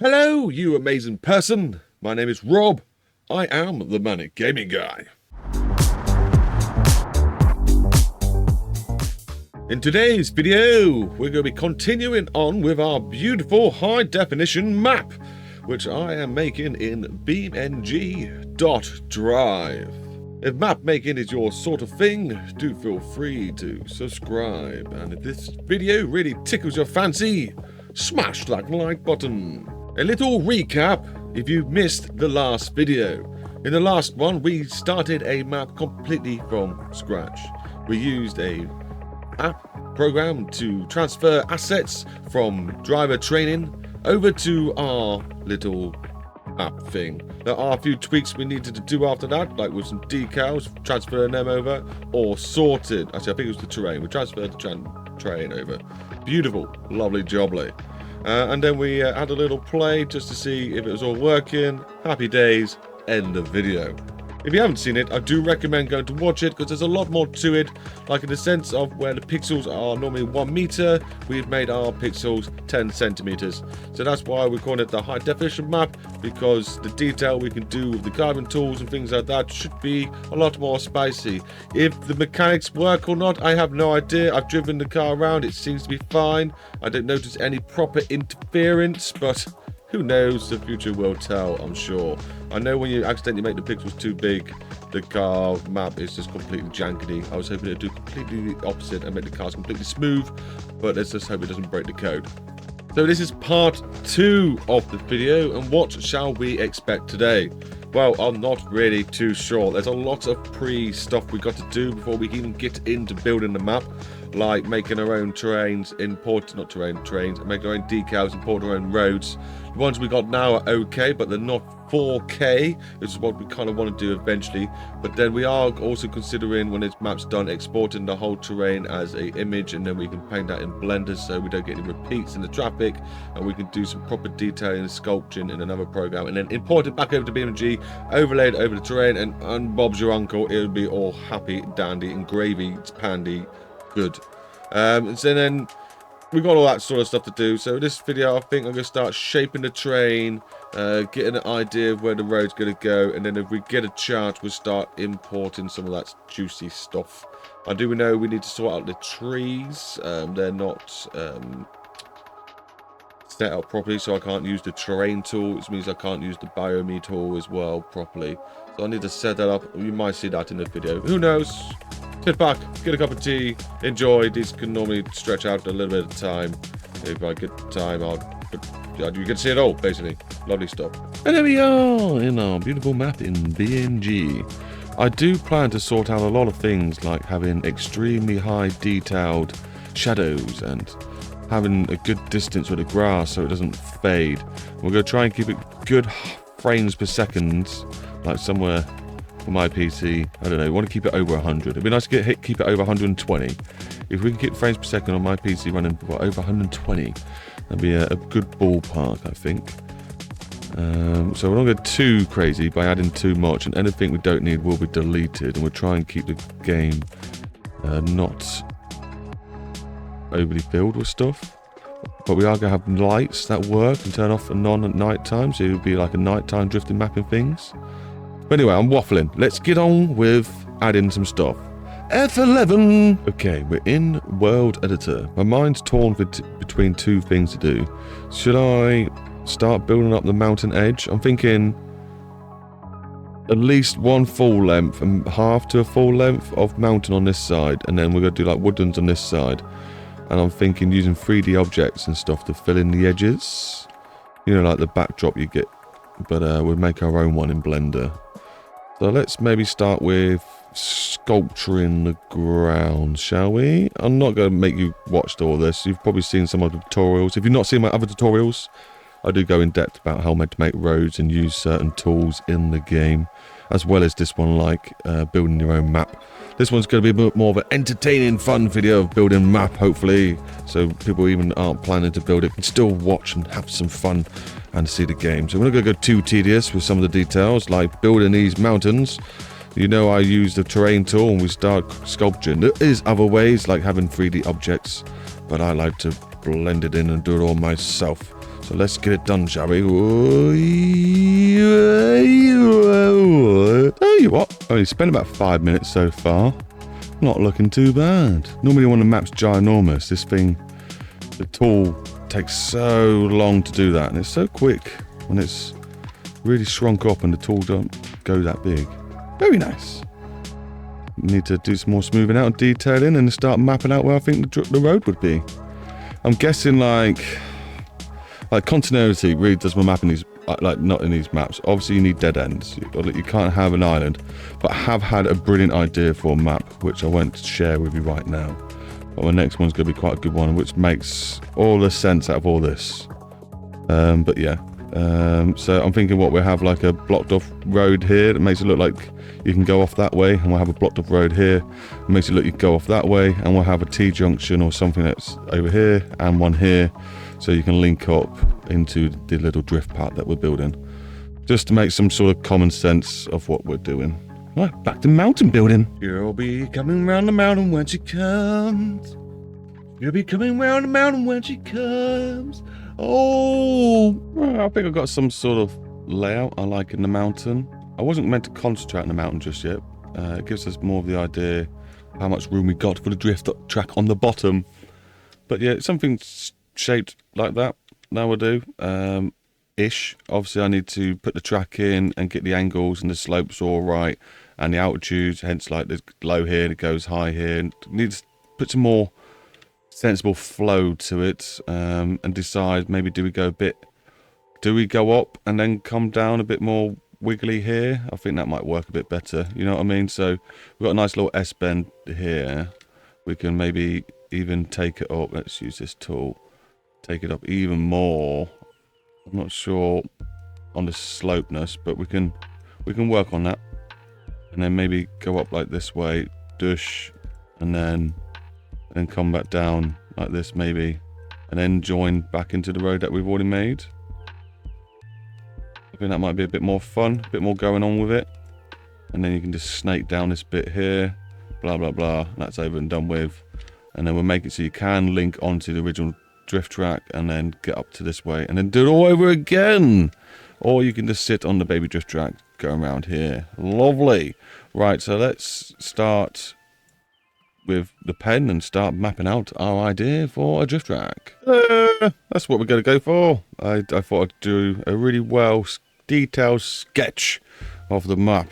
Hello, you amazing person. My name is Rob. I am the Manic Gaming Guy. In today's video, we're going to be continuing on with our beautiful high-definition map, which I am making in BeamNG.d. If map making is your sort of thing, do feel free to subscribe. And if this video really tickles your fancy, smash that like button. A little recap if you missed the last video. In the last one, we started a map completely from scratch. We used a app program to transfer assets from driver training over to our little map thing. There are a few tweaks we needed to do after that, like with some decals, transferring them over, or sorted. Actually, I think it was the terrain. We transferred the terrain over. Beautiful, lovely jubbly. And then we had a little play just to see if it was all working. Happy days, end of video. If you haven't seen it, I do recommend going to watch it because there's a lot more to it, like in the sense of where the pixels are normally 1 meter, we've made our pixels 10 centimeters. So that's why we call it the high definition map, because the detail we can do with the carbon tools and things like that should be a lot more spicy. If the mechanics work or not, I have no idea. I've driven the car around, it seems to be fine. I don't notice any proper interference, but who knows, the future will tell, I'm sure. I know when you accidentally make the pixels too big, the car map is just completely jankety. I was hoping to do completely the opposite and make the cars completely smooth, but let's just hope it doesn't break the code. So this is part 2 of the video, and what shall we expect today? Well, I'm not really too sure. There's a lot of pre-stuff we got to do before we even get into building the map, like making our own trains, making our own decals, import our own roads. The ones we got now are okay, but they're not 4K, which is what we kind of want to do eventually. But then we are also considering, when this map's done, exporting the whole terrain as an image, and then we can paint that in Blender so we don't get any repeats in the traffic, and we can do some proper detailing and sculpting in another program, and then import it back over to BeamNG, overlay it over the terrain, and Bob's your uncle. It'll be all happy, dandy, and gravy, pandy, good. So then we've got all that sort of stuff to do. So this video, I think I'm going to start shaping the train, getting an idea of where the road's going to go, and then if we get a chance, we'll start importing some of that juicy stuff. I do know we need to sort out the trees. They're not set up properly, so I can't use the terrain tool, which means I can't use the biome tool as well properly. So I need to set that up. You might see that in the video. Who knows? Sit back, get a cup of tea, enjoy. These can normally stretch out a little bit of time. If I get time, you can see it all, basically. Lovely stuff. And there we are in our beautiful map in BeamNG. I do plan to sort out a lot of things, like having extremely high detailed shadows and having a good distance with the grass so it doesn't fade. We're going to try and keep it good frames per second, like somewhere for my PC. I don't know, I want to keep it over 100. It'd be nice to keep it over 120. If we can keep frames per second on my PC running over 120, that'd be a good ballpark, I think. So we're not going to go too crazy by adding too much, and anything we don't need will be deleted, and we'll try and keep the game not overly filled with stuff. But we are going to have lights that work and turn off and on at night time, so it'll be like a nighttime drifting map and things. But anyway, I'm waffling. Let's get on with adding some stuff. F11! Okay, we're in World Editor. My mind's torn between two things to do. Should I start building up the mountain edge? I'm thinking at least one full length and half to a full length of mountain on this side, and then we're going to do like woodlands on this side. And I'm thinking using 3D objects and stuff to fill in the edges. You know, like the backdrop you get. But we'll make our own one in Blender. So let's maybe start with sculpturing the ground, shall we? I'm not going to make you watch all this. You've probably seen some of the tutorials. If you've not seen my other tutorials, I do go in depth about how to make roads and use certain tools in the game, as well as this one, like building your own map. This one's going to be a bit more of an entertaining, fun video of building a map, hopefully, so people even aren't planning to build it can still watch and have some fun and see the game. So we're not going to go too tedious with some of the details, like building these mountains. You know, I use the terrain tool and we start sculpturing. There is other ways, like having 3D objects, but I like to blend it in and do it all myself. So let's get it done, shall we? Tell you what, only spent about 5 minutes so far. Not looking too bad. Normally when the map's ginormous, this thing, the tool takes so long to do that, and it's so quick when it's really shrunk up and the tool don't go that big. Very nice. Need to do some more smoothing out and detailing and start mapping out where I think the road would be. I'm guessing like continuity really does my mapping these, like not in these maps. Obviously you need dead ends. You can't have an island, but I have had a brilliant idea for a map which I won't share with you right now. But my next one's going to be quite a good one, which makes all the sense out of all this. But yeah, so I'm thinking what we'll have like a blocked off road here that makes it look like you can go off that way, and we'll have a blocked off road here that makes it look you can go off that way, and we'll have a T-junction or something that's over here and one here, so you can link up into the little drift path that we're building, just to make some sort of common sense of what we're doing. Right, back to mountain building. You'll be coming round the mountain when she comes. You'll be coming round the mountain when she comes. Oh, I think I've got some sort of layout I like in the mountain. I wasn't meant to concentrate on the mountain just yet. It gives us more of the idea of how much room we got for the drift track on the bottom. But yeah, something shaped like that now will do. Ish. Obviously I need to put the track in and get the angles and the slopes all right and the altitudes, hence like there's low here and it goes high here, and needs to put some more sensible flow to it, and decide maybe do we go up and then come down a bit more wiggly here. I think that might work a bit better, you know what I mean? So we've got a nice little S bend here. We can maybe even take it up. Let's use this tool, take it up even more. I'm not sure on the slopeness, but we can work on that, and then maybe go up like this way, dush, and then come back down like this maybe, and then join back into the road that we've already made. I think that might be a bit more fun, a bit more going on with it, and then you can just snake down this bit here, blah blah blah, and that's over and done with. And then we'll make it so you can link onto the original drift track and then get up to this way and then do it all over again, or you can just sit on the baby drift track going around here. Lovely. Right, so let's start with the pen and start mapping out our idea for a drift track. That's what we're going to go for. I thought I'd do a really well detailed sketch of the map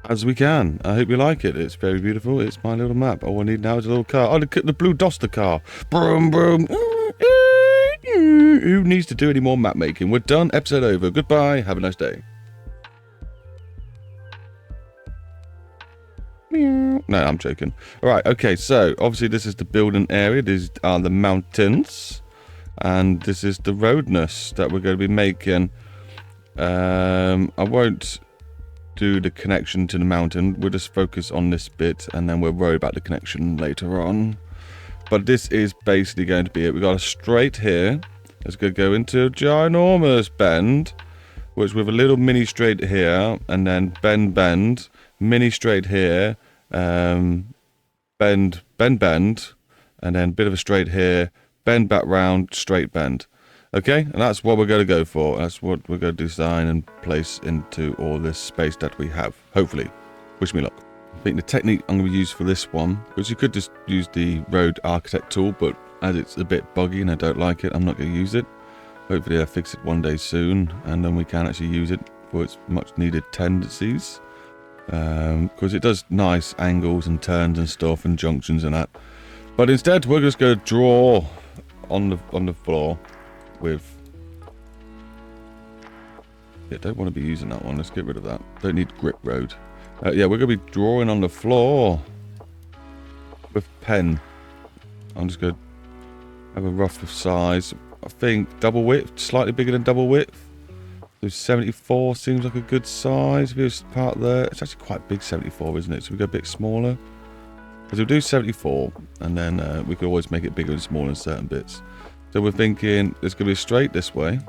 as we can. I hope you like it. It's very beautiful. It's my little map. All I need now is a little car. Oh, the blue Duster car. Broom, broom. Who needs to do any more map making? We're done. Episode over. Goodbye. Have a nice day. No, I'm joking. Alright, okay, so obviously this is the building area. These are the mountains, and this is the roadness that we're going to be making. I won't do the connection to the mountain. We'll just focus on this bit, and then we'll worry about the connection later on. But this is basically going to be it. We've got a straight here. It's going to go into a ginormous bend, which with a little mini straight here, and then bend, mini straight here, bend, and then bit of a straight here, bend back round, straight bend. Okay, and that's what we're going to go for. That's what we're going to design and place into all this space that we have, hopefully. Wish me luck. I think the technique I'm going to use for this one, because you could just use the road architect tool, but as it's a bit buggy and I don't like it, I'm not going to use it. Hopefully I'll fix it one day soon, and then we can actually use it for its much needed tendencies. Because it does nice angles and turns and stuff and junctions and that. But instead we're just going to draw on the floor with... Yeah, don't want to be using that one. Let's get rid of that. Don't need grip road. Yeah, we're going to be drawing on the floor with pen. I'm just going to have a rough size. I think double width, slightly bigger than double width. So 74 seems like a good size. If you just part there, it's actually quite big, 74, isn't it? So we go a bit smaller. Because we'll do 74, and then we could always make it bigger and smaller in certain bits. So we're thinking there's going to be a straight this way,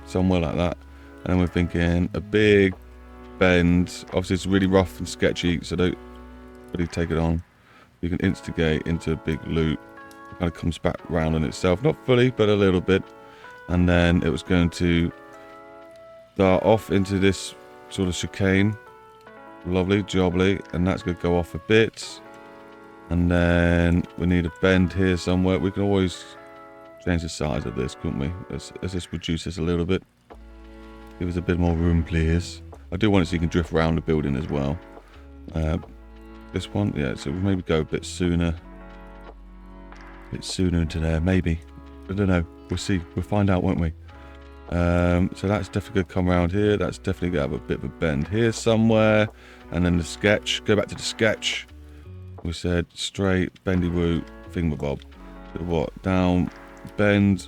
somewhere like that. And then we're thinking a big bend. Obviously it's really rough and sketchy, so don't really take it on. You can instigate into a big loop. It kind of comes back round on itself. Not fully, but a little bit. and then it was going to start off into this sort of chicane. Lovely, jobbly, and that's going to go off a bit. And then we need a bend here somewhere. We can always change the size of this, couldn't we? Let's just reduce this a little bit. Give us a bit more room, please. I do want it so you can drift around the building as well. This one, yeah, so we'll maybe go a bit sooner. A bit sooner into there, maybe. I don't know. We'll see. We'll find out, won't we? So that's definitely going to come around here. That's definitely going to have a bit of a bend here somewhere. And then the sketch. Go back to the sketch. We said straight, bendy woo, thingamabob. What? Down, bend.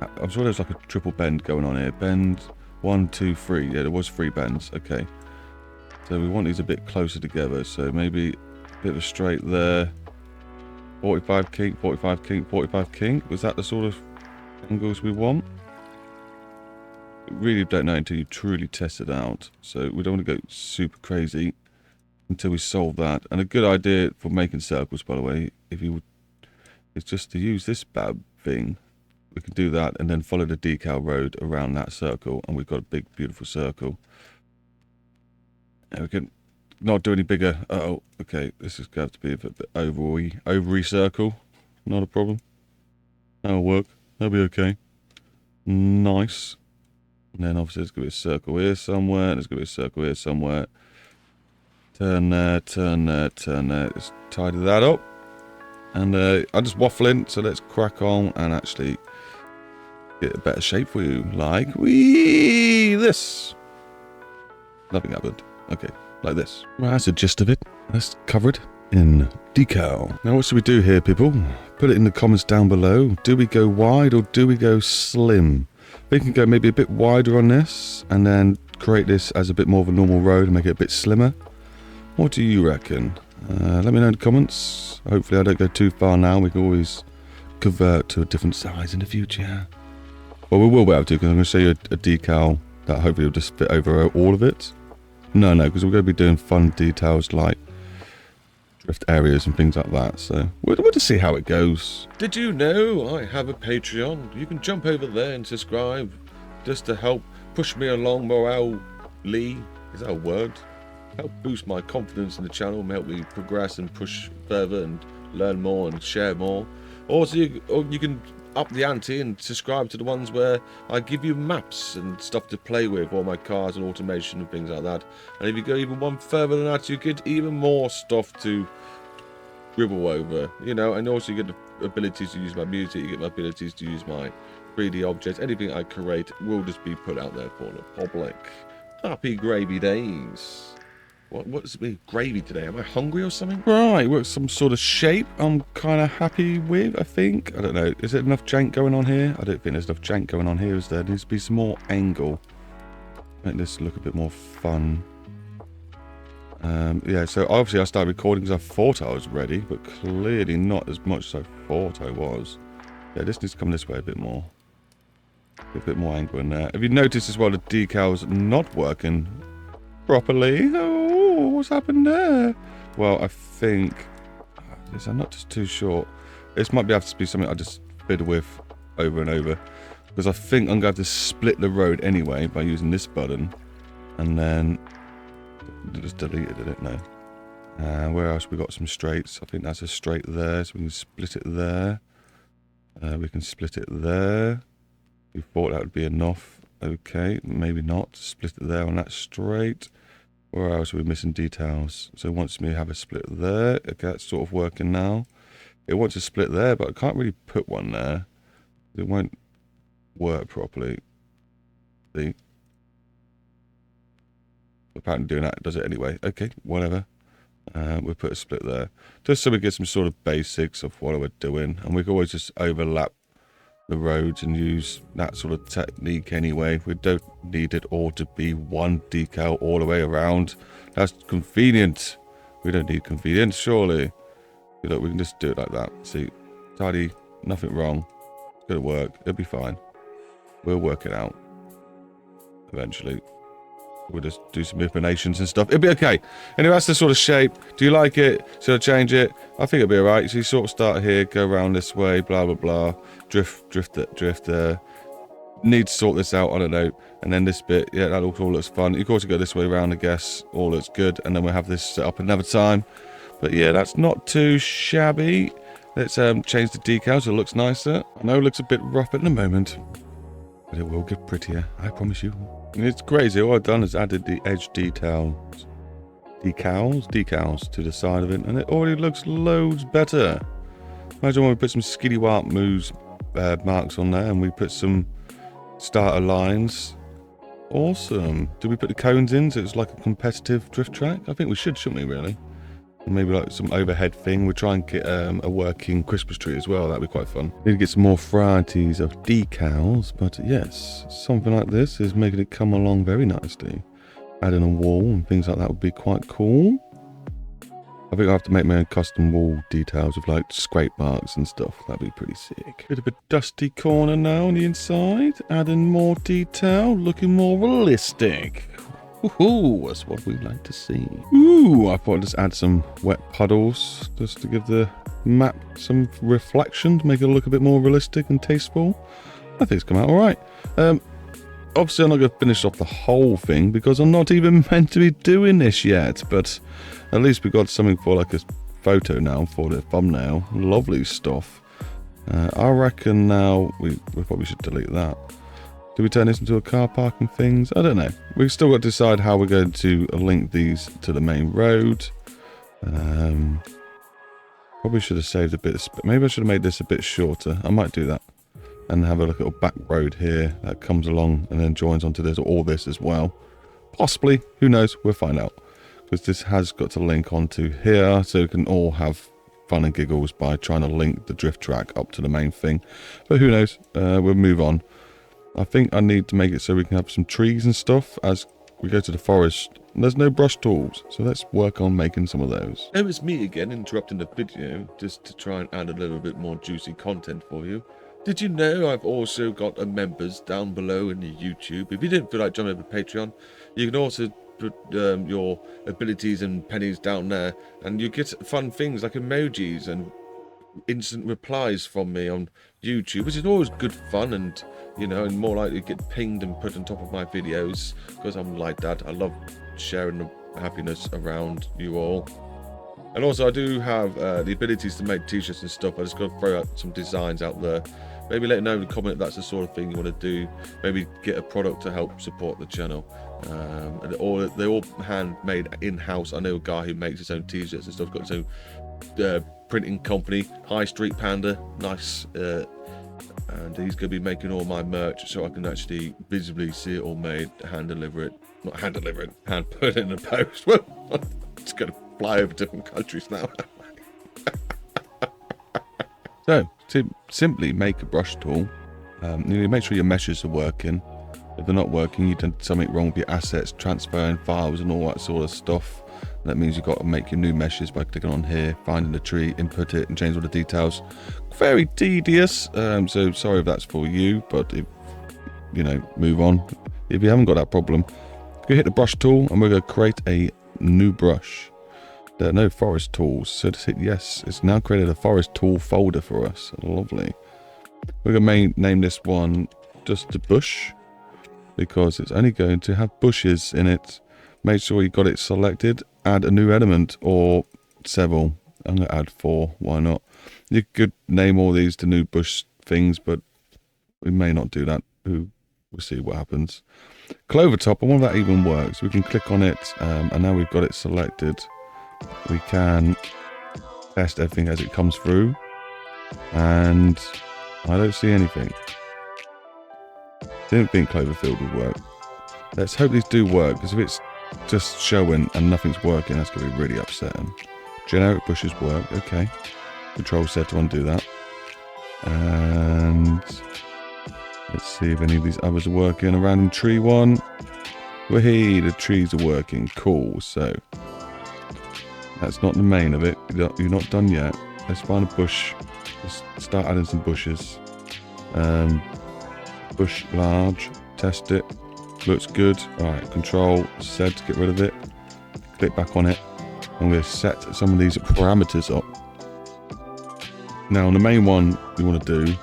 I'm sure there's like a triple bend going on here. Bend, 1, 2, 3. Yeah, there was 3 bends. Okay. So we want these a bit closer together. So maybe a bit of a straight there. 45 kink, 45 kink, 45 kink. Was that the sort of angles we want? We really don't know until you truly test it out. So we don't want to go super crazy until we solve that. And a good idea for making circles, by the way, if you would, is just to use this bad thing. We can do that and then follow the decal road around that circle, and we've got a big, beautiful circle. And we can not do any bigger. Uh-oh, okay, this is going to have to be a bit ovary circle. Not a problem. That'll work. That'll be okay. Nice. And then obviously there's going to be a circle here somewhere. There's going to be a circle here somewhere. Turn there, turn there, turn there. Just tidy that up. And I'm just waffling, so let's crack on and actually get a better shape for you. Like this. Nothing happened. Okay, like this. Well, that's the gist of it. That's covered in decal. Now what should we do here, people? Put it in the comments down below. Do we go wide or do we go slim? We can go maybe a bit wider on this and then create this as a bit more of a normal road and make it a bit slimmer. What do you reckon? Let me know in the comments. Hopefully I don't go too far now. We can always convert to a different size in the future. Well, we will be able to, because I'm going to show you a decal that hopefully will just fit over all of it. No, because we're going to be doing fun details like drift areas and things like that. So we'll just see how it goes. Did you know I have a Patreon? You can jump over there and subscribe just to help push me along morale-ly. Is that a word? Help boost my confidence in the channel, help me progress and push further and learn more and share more. Also, you can up the ante and subscribe to the ones where I give you maps and stuff to play with, all my cars and automation and things like that. And if you go even one further than that, you get even more stuff to scribble over, you know. And also you get the abilities to use my music, you get my abilities to use my 3D objects. Anything I create will just be put out there for the public. Happy gravy days. What's the gravy today? Am I hungry or something? Right, well, some sort of shape I'm kind of happy with, I think. I don't know. Is there enough jank going on here? I don't think there's enough jank going on here, is there? There needs to be some more angle. Make this look a bit more fun. Yeah, so obviously I started recording because I thought I was ready, but clearly not as much as I thought I was. Yeah, this needs to come this way a bit more. A bit more angle in there. Have you noticed as well the decal's not working properly? Oh, what's happened there? Well, I think I'm not just too short. This might have to be something I just fiddle with over and over, because I think I'm going to have to split the road anyway by using this button, and then just deleted it, no. Where else? We got some straights. I think that's a straight there, so we can split it there. We can split it there. We thought that would be enough. Okay, maybe not. Split it there on that straight. Where else are we missing details? So it wants me to have a split there. Okay, that's sort of working now. It wants a split there, but I can't really put one there. It won't work properly. See? Apparently doing that does it anyway. Okay, whatever. We'll put a split there. Just so we get some sort of basics of what we're doing. And we can always just overlap the roads and use that sort of technique anyway. We don't need it all to be one decal all the way around. That's convenient. We don't need convenience, surely. Look, we can just do it like that. See, tidy, nothing wrong. It's gonna work. It'll be fine. We'll work it out eventually. We'll just do some manipulations and stuff. It'll be okay. Anyway, that's the sort of shape. Do you like it? Should I change it? I think it'll be alright. So you sort of start here, go around this way, blah, blah, blah. Drift there. Need to sort this out, I don't know. And then this bit, yeah, that all looks fun. You can also go this way around, I guess. All looks good. And then we'll have this set up another time. But yeah, that's not too shabby. Let's change the decals so it looks nicer. I know it looks a bit rough at the moment, but it will get prettier, I promise you. And it's crazy, all I've done is added the edge decals to the side of it, and it already looks loads better. Imagine when we put some skiddy warp moves marks on there and we put some starter lines. Awesome. Did we put the cones in so it's like a competitive drift track? I think we should, shouldn't we, really? Maybe like some overhead thing. We'll try and get a working Christmas tree as well. That'd be quite fun. Need to get some more varieties of decals, but yes, something like this is making it come along very nicely. Adding a wall and things like that would be quite cool. I think I have to make my own custom wall details with like scrape marks and stuff. That'd be pretty sick. Bit of a dusty corner now on the inside. Adding more detail, looking more realistic. Ooh, that's what we like to see. Ooh, I thought I'd just add some wet puddles just to give the map some reflection, to make it look a bit more realistic and tasteful. I think it's come out alright. Obviously, I'm not going to finish off the whole thing because I'm not even meant to be doing this yet, but at least we got something for like a photo now for the thumbnail. Lovely stuff. I reckon now we probably should delete that. Do we turn this into a car park and things? I don't know. We've still got to decide how we're going to link these to the main road. Probably should have saved a bit of maybe I should have made this a bit shorter. I might do that. And have a little back road here that comes along and then joins onto this, or this as well. Possibly. Who knows? We'll find out. Because this has got to link onto here, so we can all have fun and giggles by trying to link the drift track up to the main thing. But who knows? We'll move on. I think I need to make it so we can have some trees and stuff as we go to the forest. There's no brush tools, so let's work on making some of those. Oh, it's me again, interrupting the video, just to try and add a little bit more juicy content for you. Did you know I've also got a members down below in the YouTube? If you didn't feel like jumping over to Patreon, you can also put your abilities and pennies down there, and you get fun things like emojis and instant replies from me on YouTube, which is always good fun, and you know, and more likely to get pinged and put on top of my videos because I'm like that. I love sharing the happiness around you all. And also I do have the abilities to make t-shirts and stuff. I just got to throw out some designs out there. Maybe let me know in the comment if that's the sort of thing you want to do. Maybe get a product to help support the channel. And they're all handmade in-house. I know a guy who makes his own t-shirts and stuff. Got his own printing company, High Street Panda. Nice. And he's going to be making all my merch so I can actually visibly see it all made, hand deliver it. Not hand deliver it, hand put it in the post. Well, it's going to fly over different countries now. So, to simply make a brush tool, you need to make sure your meshes are working. If they're not working, you've done something wrong with your assets, transferring files and all that sort of stuff. That means you've got to make your new meshes by clicking on here, finding the tree, input it, and change all the details. Very tedious, so sorry if that's for you, but if, you know, move on. If you haven't got that problem, go hit the brush tool, and we're going to create a new brush. There are no forest tools, so just hit yes. It's now created a forest tool folder for us. Lovely. We're going to name this one just a bush, because it's only going to have bushes in it. Make sure you got it selected. Add a new element or several. I'm going to add 4. Why not? You could name all these to new bush things, but we may not do that. We'll see what happens. Clover top, I wonder if that even works. We can click on it, and now we've got it selected. We can test everything as it comes through, and I don't see anything. Didn't think Cloverfield would work. Let's hope these do work, because if it's just showing and nothing's working, that's going to be really upsetting. Generic bushes work, okay. Control Z to undo that. And let's see if any of these others are working. A random tree one. Wahee, the trees are working. Cool, so that's not the main of it. You're not done yet. Let's find a bush. Let's start adding some bushes. Bush large. Test it. looks good. Alright, Control Z to get rid of it. Click back on it. I'm going to set some of these parameters up. Now, the main one you want to do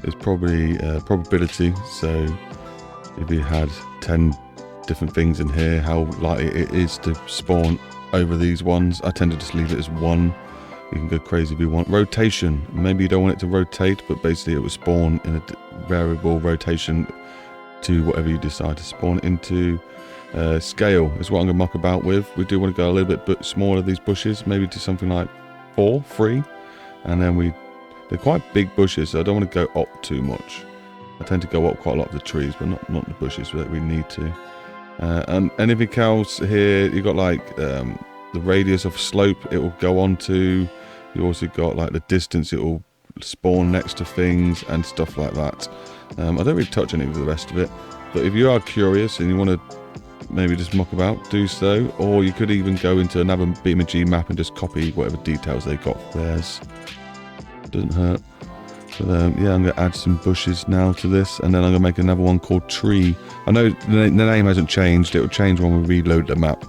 is probably probability. So, if you had 10 different things in here, how likely it is to spawn over these ones. I tend to just leave it as 1. You can go crazy if you want. Rotation. Maybe you don't want it to rotate, but basically it will spawn in a variable rotation to whatever you decide to spawn into. Scale is what I'm going to muck about with. We do want to go a little bit smaller, these bushes, maybe to something like 4, 3. And then they're quite big bushes, so I don't want to go up too much. I tend to go up quite a lot of the trees, but not the bushes that we need to. And anything else here, you've got like the radius of slope it will go on to. You also got like the distance it will spawn next to things and stuff like that. I don't really touch any of the rest of it, but if you are curious and you want to maybe just muck about, do so. Or you could even go into another BeamNG map and just copy whatever details they got for theirs. Doesn't hurt. But yeah, I'm going to add some bushes now to this, and then I'm going to make another one called tree. I know the name hasn't changed. It will change when we reload the map.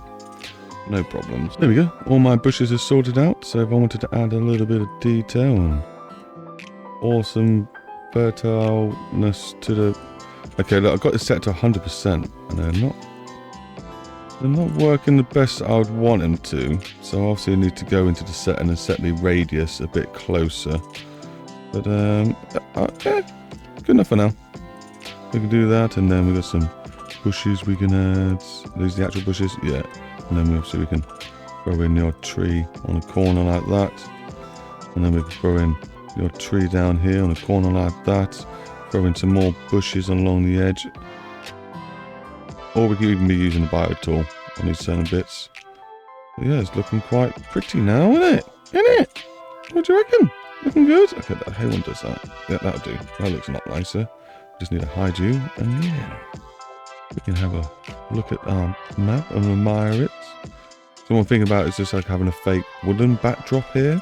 No problems. There we go. All my bushes are sorted out. So if I wanted to add a little bit of detail and awesome fertileness to the... Okay, look, I've got this set to 100%, and they're not working the best I would want them to. So obviously I need to go into the setting and set the radius a bit closer. But yeah, good enough for now. We can do that, and then we've got some bushes we can add. These are the actual bushes, yeah. And then obviously we can throw in your tree on a corner like that. And then we can throw in your tree down here on a corner like that. Throw in some more bushes along the edge. Or we can even be using the bio tool on these certain bits. But yeah, it's looking quite pretty now, isn't it? Isn't it? What do you reckon? Looking good? Okay, that hay one does that. Yeah, that'll do. That looks a lot nicer. Just need to hide you, and yeah, we can have a look at our map and admire it. So one thing about it is just like having a fake wooden backdrop here,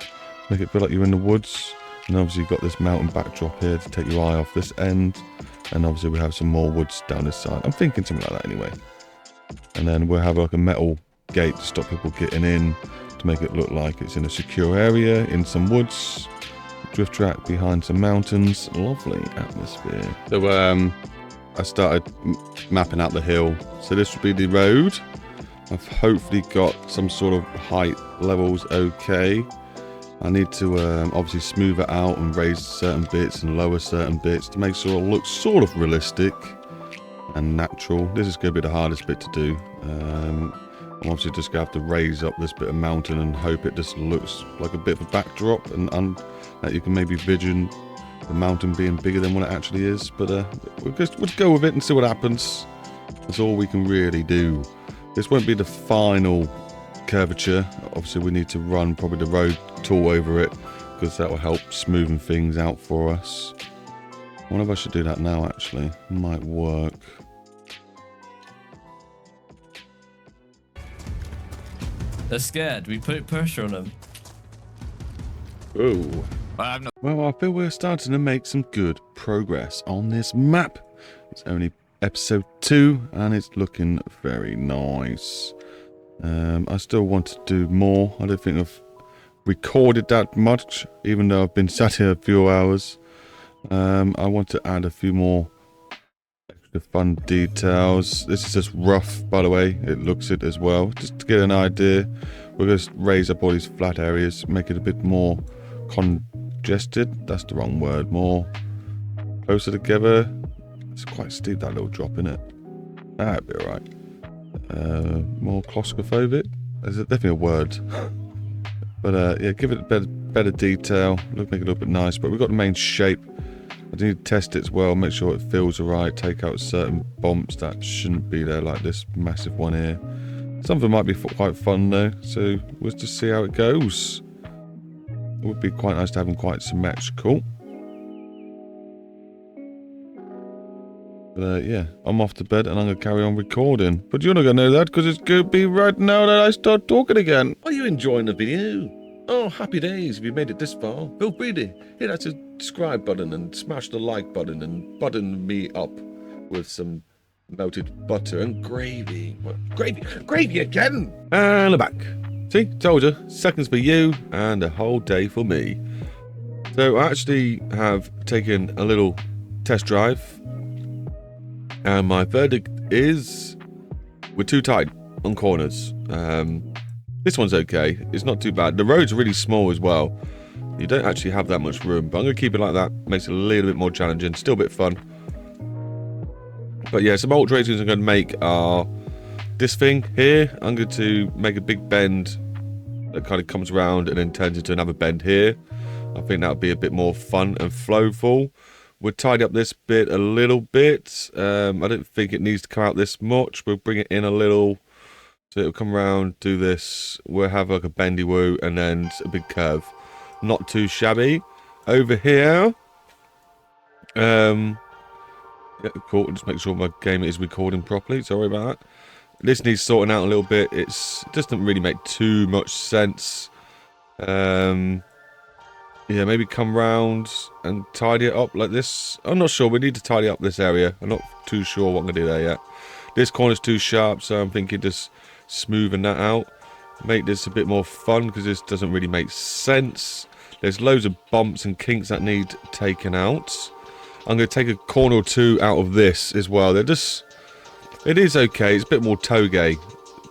make it feel like you're in the woods. And obviously you've got this mountain backdrop here to take your eye off this end. And obviously we have some more woods down this side. I'm thinking something like that anyway. And then we'll have like a metal gate to stop people getting in, to make it look like it's in a secure area in some woods. Drift track behind some mountains. Lovely atmosphere. So I started mapping out the hill. So this would be the road. I've hopefully got some sort of height levels okay. I need to obviously smooth it out and raise certain bits and lower certain bits to make sure it looks sort of realistic and natural. This is going to be the hardest bit to do. I'm obviously just going to have to raise up this bit of mountain and hope it just looks like a bit of a backdrop and that you can maybe vision the mountain being bigger than what it actually is. But we'll go with it and see what happens. That's all we can really do. This won't be the final curvature. Obviously we need to run probably the road tool over it, because that will help smoothing things out for us. I wonder if I should do that now actually. Might work. They're scared. We put pressure on them. Oh. Well, I feel we're starting to make some good progress on this map. It's only episode 2 and it's looking very nice. I still want to do more. I don't think I've recorded that much, even though I've been sat here a few hours. I want to add a few more extra fun details. This is just rough, by the way. It looks it as well. Just to get an idea, we're going to raise up all these flat areas, make it a bit more congested. That's the wrong word. More closer together. It's quite steep, that little drop, isn't it? That'd be alright. More claustrophobic. There's definitely a word. But yeah, give it a better detail. Make it look a bit nice. But we've got the main shape. I need to test it as well. Make sure it feels alright. Take out certain bumps that shouldn't be there, like this massive one here. Some of them might be quite fun though. So we'll just see how it goes. It would be quite nice to have them quite symmetrical. But yeah, I'm off to bed and I'm going to carry on recording. But you're not going to know that because it's going to be right now that I start talking again. Are you enjoying the video? Oh, happy days if you made it this far. Feel free to hit that subscribe button and smash the like button and button me up with some melted butter and gravy. What? Gravy again! And I'm back. See, told you, seconds for you and a whole day for me. So I actually have taken a little test drive, and my verdict is we're too tight on corners. This one's okay. It's not too bad. The road's really small as well. You don't actually have that much room, but I'm going to keep it like that. Makes it a little bit more challenging. Still a bit fun. But yeah, some alterations I'm going to make are this thing here. I'm going to make a big bend that kind of comes around and then turns into another bend here. I think that would be a bit more fun and flowful. We'll tidy up this bit a little bit. I don't think it needs to come out this much. We'll bring it in a little. So it'll come around, do this. We'll have like a bendy woo and then a big curve. Not too shabby. Over here. Yeah, cool. Just make sure my game is recording properly. Sorry about that. This needs sorting out a little bit. It doesn't really make too much sense. Yeah, maybe come round and tidy it up like this. I'm not sure. We need to tidy up this area. I'm not too sure what I'm going to do there yet. This corner's too sharp, so I'm thinking just smoothing that out. Make this a bit more fun because this doesn't really make sense. There's loads of bumps and kinks that need taken out. I'm going to take a corner or two out of this as well. It is okay. It's a bit more toge.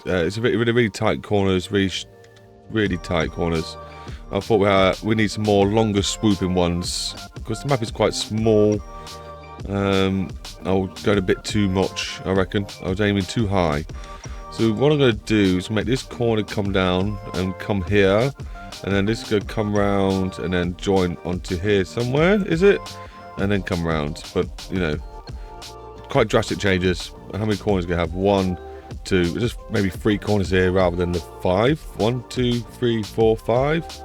It's a bit really tight corners, really tight corners. I thought we need some more longer swooping ones because the map is quite small. I was going a bit too much, I reckon. I was aiming too high. So what I'm going to do is make this corner come down and come here. And then this is going to come round and then join onto here somewhere, is it? And then come round. But, you know, quite drastic changes. How many corners are going to have? 1, 2, just maybe 3 corners here rather than the 5. 1, 2, 3, 4, 5.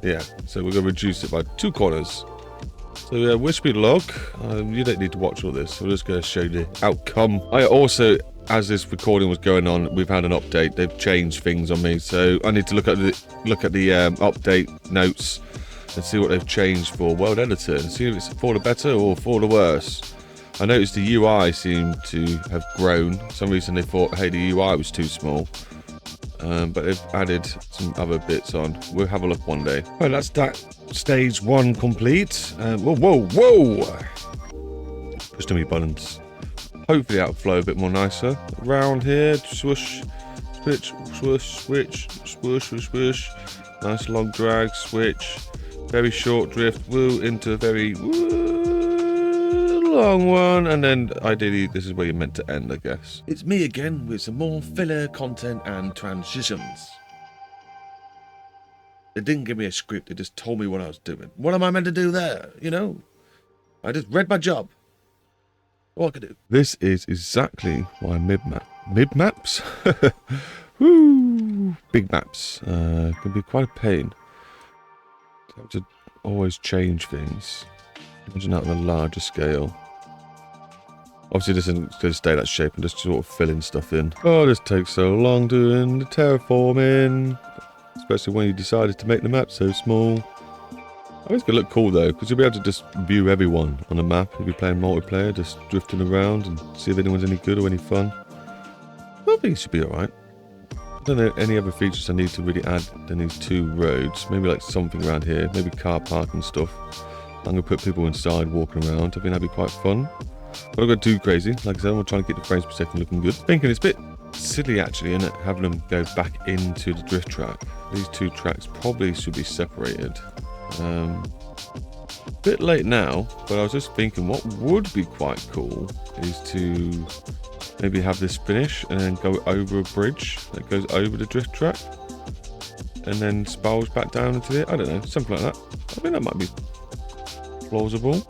Yeah, so we're going to reduce it by 2 corners. So yeah, wish me luck. You don't need to watch all this. I'm just going to show you the outcome. I also, as this recording was going on, we've had an update. They've changed things on me, so I need to look at the update notes and see what they've changed for World Editor and see if it's for the better or for the worse. I noticed the UI seemed to have grown. For some reason they thought, hey, the UI was too small. But they've added some other bits on. We'll have a look one day. Well, that's that stage 1 complete. Whoa! Push too many buttons. Hopefully that'll flow a bit more nicer. Around here, swoosh, switch, swoosh, switch, swoosh, swoosh, swoosh. Nice long drag, switch. Very short drift, woo, into a very long one, and then ideally this is where you're meant to end, I guess. It's me again with some more filler content and transitions. They didn't give me a script, they just told me what I was doing. What am I meant to do there, you know? I just read my job. All I could do. This is exactly why mid-maps? Woo! Big maps can be quite a pain. You have to always change things. Imagine that on a larger scale. Obviously this isn't going to stay that shape and just sort of filling stuff in. Oh, this takes so long doing the terraforming. Especially when you decided to make the map so small. I think it's going to look cool though, because you'll be able to just view everyone on the map if you're playing multiplayer, just drifting around and see if anyone's any good or any fun. I think it should be alright. I don't know any other features I need to really add than these 2 roads. Maybe like something around here, maybe car park and stuff. I'm going to put people inside walking around. I think that'd be quite fun. But I'm not going too crazy. Like I said, I'm trying to get the frames per second looking good. Thinking it's a bit silly actually, isn't it? Having them go back into the drift track. These 2 tracks probably should be separated. Bit late now, but I was just thinking what would be quite cool is to maybe have this finish and then go over a bridge that goes over the drift track and then spirals back down into it. I don't know, something like that. I think that might be plausible.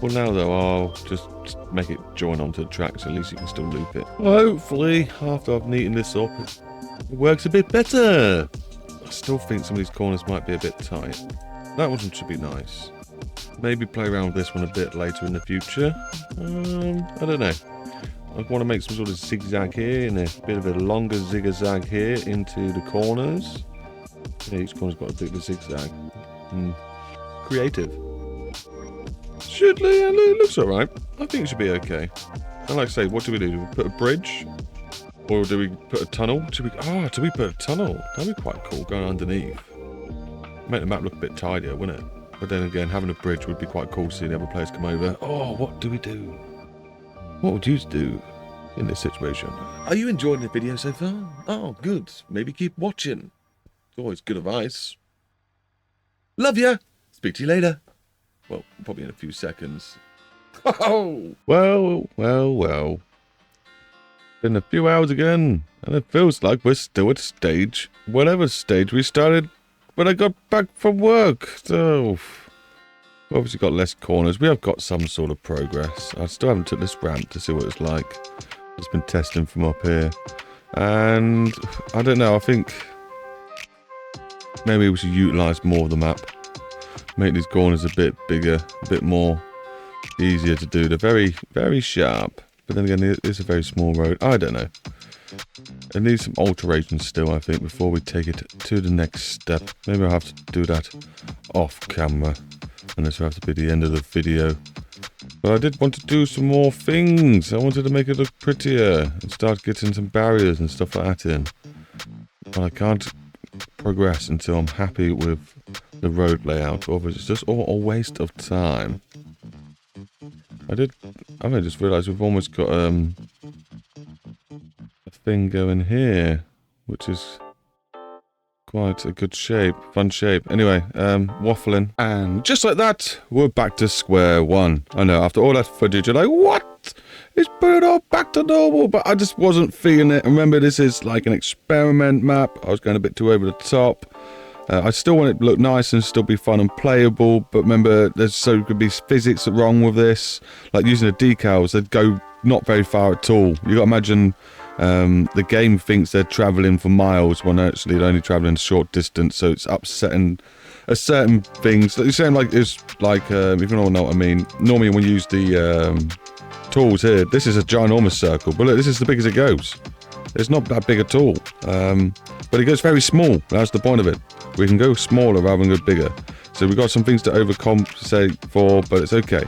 Well, now though, I'll just make it join onto the track so at least you can still loop it. Well, hopefully, after I've neatened this up, it works a bit better. I still think some of these corners might be a bit tight. That one should be nice. Maybe play around with this one a bit later in the future. I don't know. I want to make some sort of zigzag here and a bit of a longer zigzag here into the corners. Yeah, each corner's got a bit of a zigzag. Creative. It looks alright. I think it should be okay. And like I say, what do we do? Do we put a bridge? Or do we put a tunnel? Do we put a tunnel? That'd be quite cool, going underneath. Make the map look a bit tidier, wouldn't it? But then again, having a bridge would be quite cool to see the other players come over. Oh, what do we do? What would you do in this situation? Are you enjoying the video so far? Oh, good. Maybe keep watching. It's always good advice. Love ya. Speak to you later. Well, probably in a few seconds. Oh! Well. Been a few hours again, and it feels like we're still at stage, whatever stage we started when I got back from work. So, we've obviously got less corners. We have got some sort of progress. I still haven't took this ramp to see what it's like. Just been testing from up here. And, I don't know, I think maybe we should utilise more of the map. Make these corners a bit bigger, a bit more easier to do. They're very, very sharp. But then again, it's a very small road. I don't know. It needs some alterations still, I think, before we take it to the next step. Maybe I'll have to do that off camera. And this will have to be the end of the video. But I did want to do some more things. I wanted to make it look prettier and start getting some barriers and stuff like that in. But I can't progress until I'm happy with the road layout. Otherwise, it's just all a waste of time. I just realised we've almost got a thing going here, which is quite a good shape, fun shape. Anyway, waffling. And just like that, we're back to square one. I know, after all that footage, you're like, what? It's put it all back to normal, but I just wasn't feeling it. Remember, this is like an experiment map. I was going a bit too over the top. I still want it to look nice and still be fun and playable, but remember, could be physics wrong with this. Like using the decals, they'd go not very far at all. You got to imagine the game thinks they're traveling for miles when actually they're only traveling a short distance, so it's upsetting certain things. It's saying like if you don't know what I mean. Normally when you use the tools here, this is a ginormous circle, but look, this is the big as it goes. It's not that big at all, but it goes very small. That's the point of it. We can go smaller rather than go bigger. So we've got some things to overcompensate for, but it's okay.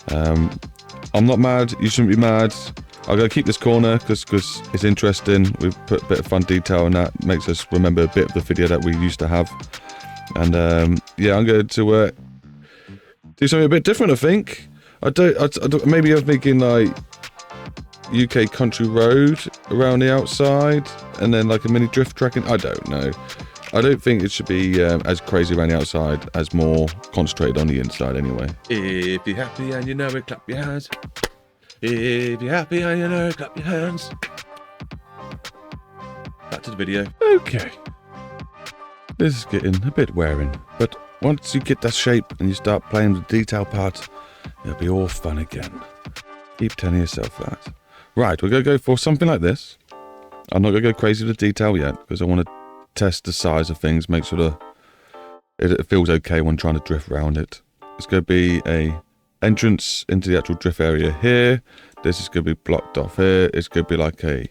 I'm not mad. You shouldn't be mad. I'm going to keep this corner because it's interesting. We've put a bit of fun detail and that makes us remember a bit of the video that we used to have. And yeah, I'm going to do something a bit different, I think. Maybe I'm thinking like UK country road around the outside and then like a mini drift tracking. I don't know. I don't think it should be as crazy around the outside as more concentrated on the inside anyway. If you're happy and you know it, clap your hands. If you're happy and you know it, clap your hands. Back to the video. Okay. This is getting a bit wearing, but once you get that shape and you start playing the detail part, it'll be all fun again. Keep telling yourself that. Right, we're going to go for something like this. I'm not going to go crazy with the detail yet because I want to test the size of things, make sure that it feels okay when trying to drift around it. It's going to be a entrance into the actual drift area here. This is going to be blocked off here. It's going to be like a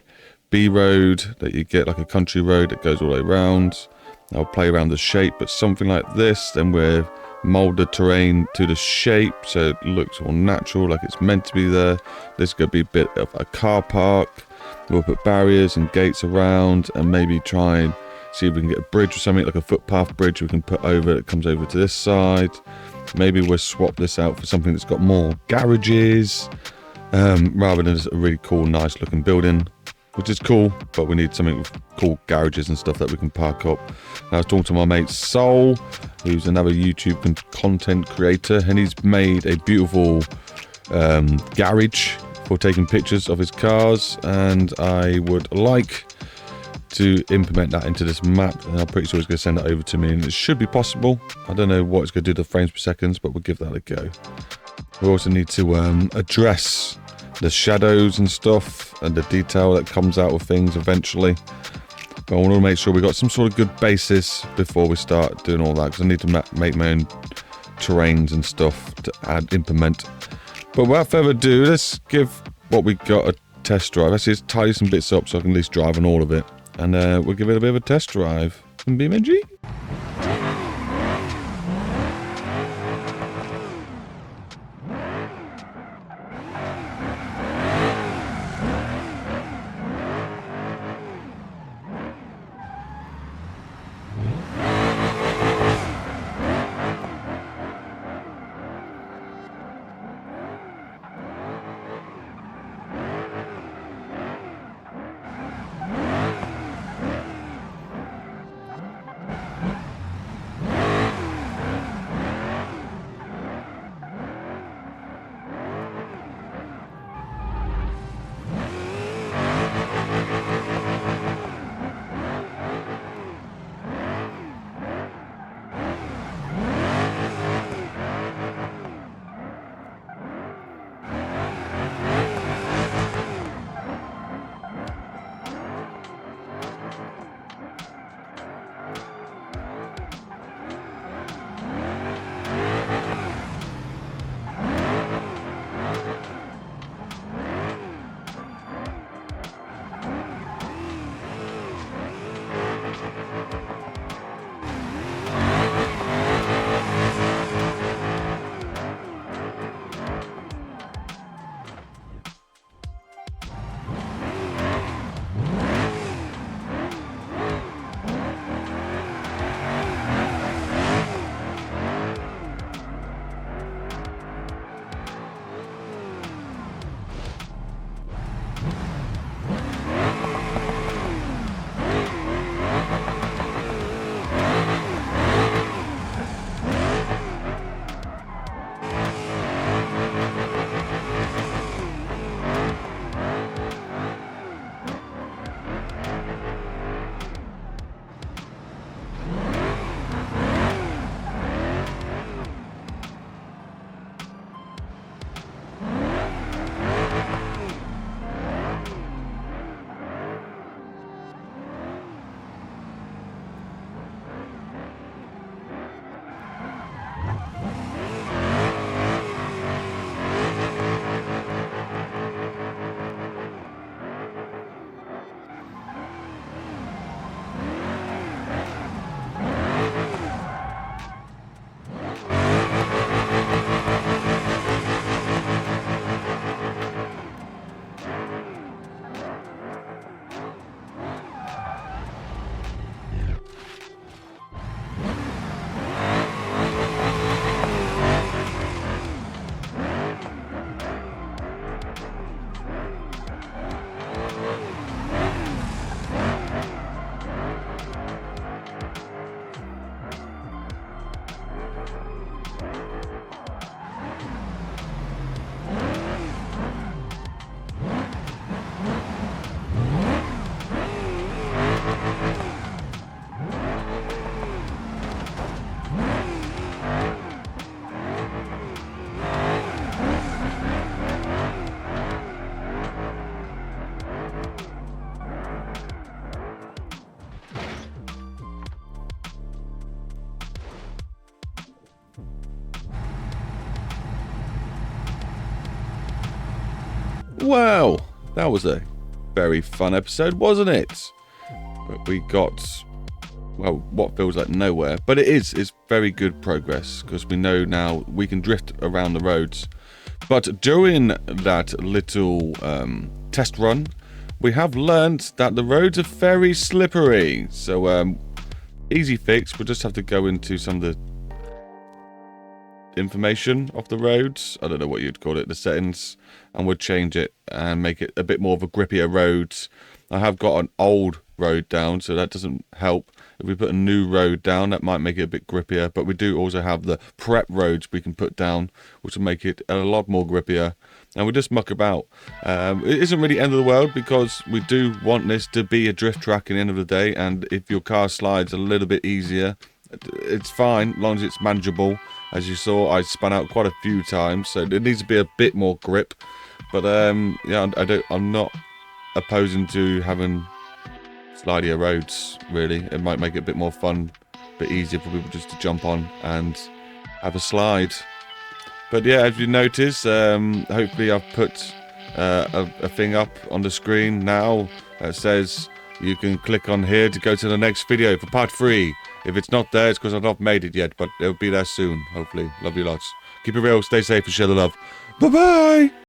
B road that you get, like a country road that goes all the way around. I'll play around the shape, but something like this, then we'll mold the terrain to the shape so it looks all natural, like it's meant to be there. This is going to be a bit of a car park. We'll put barriers and gates around and maybe try and see if we can get a bridge or something, like a footpath bridge we can put over that comes over to this side. Maybe we'll swap this out for something that's got more garages, rather than just a really cool, nice looking building, which is cool, but we need something with cool garages and stuff that we can park up. And I was talking to my mate Soul, who's another YouTube content creator, and he's made a beautiful garage for taking pictures of his cars, and I would like to implement that into this map, and I'm pretty sure he's going to send it over to me, and it should be possible. I don't know what it's going to do to the frames per second, but we'll give that a go. We also need to address the shadows and stuff and the detail that comes out of things eventually. But I want to make sure we got some sort of good basis before we start doing all that, because I need to make my own terrains and stuff to implement. But without further ado, let's give what we got a test drive. Let's just tidy some bits up so I can at least drive on all of it. And we'll give it a bit of a test drive in BeamNG. Well, that was a very fun episode, wasn't it? But we got, well, what feels like nowhere. But it's very good progress, because we know now we can drift around the roads. But during that little test run, we have learned that the roads are very slippery. So, easy fix. We'll just have to go into some of the information of the roads. I don't know what you'd call it, the settings, and we'll change it and make it a bit more of a grippier road. I have got an old road down, so that doesn't help. If we put a new road down, that might make it a bit grippier, but we do also have the prep roads we can put down, which will make it a lot more grippier. And we just muck about. It isn't really end of the world, because we do want this to be a drift track at the end of the day, and if your car slides a little bit easier, it's fine, as long as it's manageable. As you saw, I spun out quite a few times, so it needs to be a bit more grip. But yeah, I'm not opposing to having slidier roads, really. It might make it a bit more fun, a bit easier for people just to jump on and have a slide. But yeah, as you notice, hopefully I've put a thing up on the screen now that says you can click on here to go to the next video for part 3. If it's not there, it's because I've not made it yet, but it'll be there soon, hopefully. Love you lots. Keep it real, stay safe, and share the love. Bye-bye!